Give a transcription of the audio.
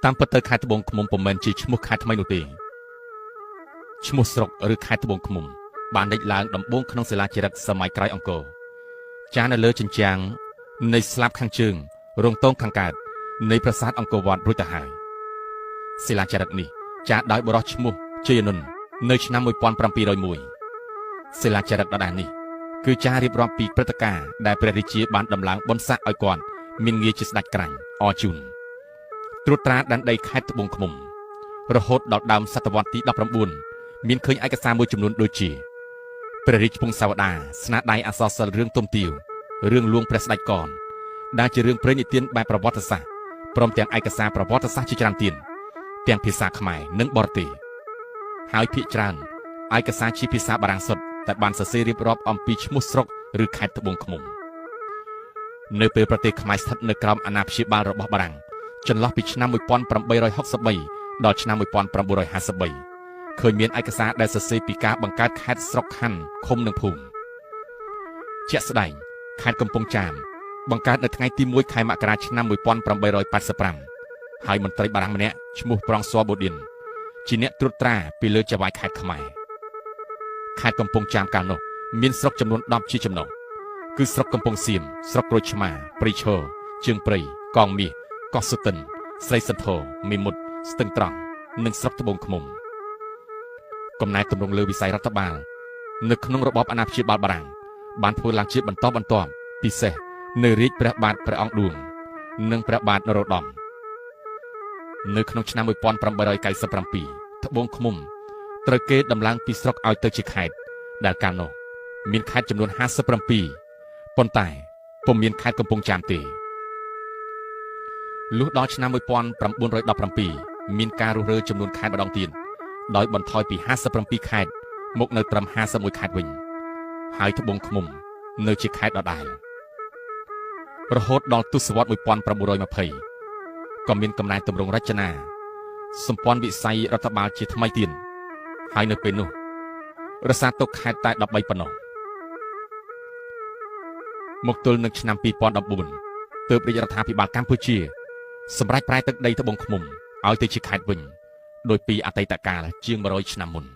តាមពិតទៅខេត្តត្បូងឃ្មុំពុំមែនជាឈ្មោះខេត្តថ្មីនោះទេឈ្មោះស្រុកឬខេត្តត្បូងឃ្មុំបានលេចឡើងដំបូងក្នុងសិលាចារឹកសម័យក្រោយអង្គរចារនៅលើជញ្ជាំងនៃស្លាបខាងជើងរងទងខាងកើតនៃប្រាសាទអង្គរវត្តរួចទៅហើយសិលាចារឹកនេះចារដោយបុរសឈ្មោះជ័យអនុននៅឆ្នាំ1701សិលាចារឹកដដែលនេះគឺចាររៀបរាប់ពីព្រឹត្តិការណ៍ដែលព្រះរាជាបានដំឡើងបុណ្យស័ក្តិឲ្យគាត់មានងារជាស្ដេចក្រាញ់អរជូនត្រួតត្រាដែនដីខេត្តត្បូងឃ្មុំរហូតដល់ដើមសតវត្សទី19មានឃើញឯកសារមួយចំនួនដូចជាព្រះរាជពង្សាវតារស្នាដៃអក្សរសិល្ប៍រឿងទុំទាវរឿងលួងព្រះស្ដេចកនដែលជារឿងព្រេងនិទានបែបប្រវត្តិសាស្ត្រព្រមទាំងឯកសារប្រវត្តិសាស្ត្រជាច្រើនទៀតទាំងភាសាខ្មែរនិងបរទេសហើយភាគច្រើនឯកសារជាភាសាបារាំងសុទ្ធតែបានសរសេររៀបរាប់អំពីឈ្មោះស្រុកឬខេត្តត្បូងឃ្មុំនៅពេលប្រទេសខ្មែរស្ថិតនៅក្រោមអាណាព្យាបាលរបស់បារាំងចន្លោះពីឆ្នាំ1863ដល់ឆ្នាំ1953ឃើញមានឯកសារដែលសរសេរពីការបង្កើតខេត្តស្រុកខណ្ឌឃុំនិងភូមិជាក់ស្ដែងខេត្តកំពង់ចាមបង្កើតនៅថ្ងៃទី1ខែមករាឆ្នាំ1885ហើយមន្ត្រីបារាំងម្នាក់ឈ្មោះប្រងស័របូឌិនជាអ្នកត្រួតត្រាពីលើចៅហ្វាយខេត្តខ្មែរខេត្តកំពង់ចាមកាលនោះមានស្រុកចំនួន10ជាចំណុះគឺស្រុកកំពង់សៀមស្រុកក្រូចឆ្មាព្រៃឈរជើងព្រៃកងមាសកោះសុទិនស្រីសន្ធរមេមត់ស្ទឹងត្រង់និងស្រុកត្បូងឃ្មុំកំណែទម្រង់លើវិស័យរដ្ឋបាលនៅក្នុងរបបអាណាព្យាបាលបារាំងបានធ្វើឡើងជាបន្តបន្ទាប់ពិសេសនៅរាជព្រះបាទព្រះអង្គឌួងនិងព្រះបាទនរោត្តមនៅក្នុងឆ្នាំ1897ត្បូងឃ្មុំត្រូវគេដំឡើងពីស្រុកឲ្យទៅជាខេត្តដែលកាលនោះមានខេត្តចំនួន57ប៉ុន្តែពុំមានខេត្តកំពង់ចាមទេលុះដល់ឆ្នាំ1917មានការរុះរើចំនួនខេត្តម្ដងទៀតដោយបន្ថយពី57ខេត្តមកនៅត្រឹម51ខេត្តវិញហើយត្បូងឃ្មុំនៅជាខេត្តដដែលរហូតដល់ទសវត្សរ៍1920ក៏មានកំណែទម្រង់រចនាសម្ព័ន្ធវិស័យរដ្ឋបាលជាថ្មីទៀតហើយនៅពេលនោះរក្សាទុកខេត្តតែ13ប៉ុណ្ណោះមកទល់នឹងឆ្នាំ2014ទើបរាជរដ្ឋាភិបាលកម្ពុជាសម្រេចប្រែទឹកដីត្បូងឃ្មុំឲ្យទៅជាខេត្តវិញដោយពីអតីតកាលជាង100ឆ្នាំមុន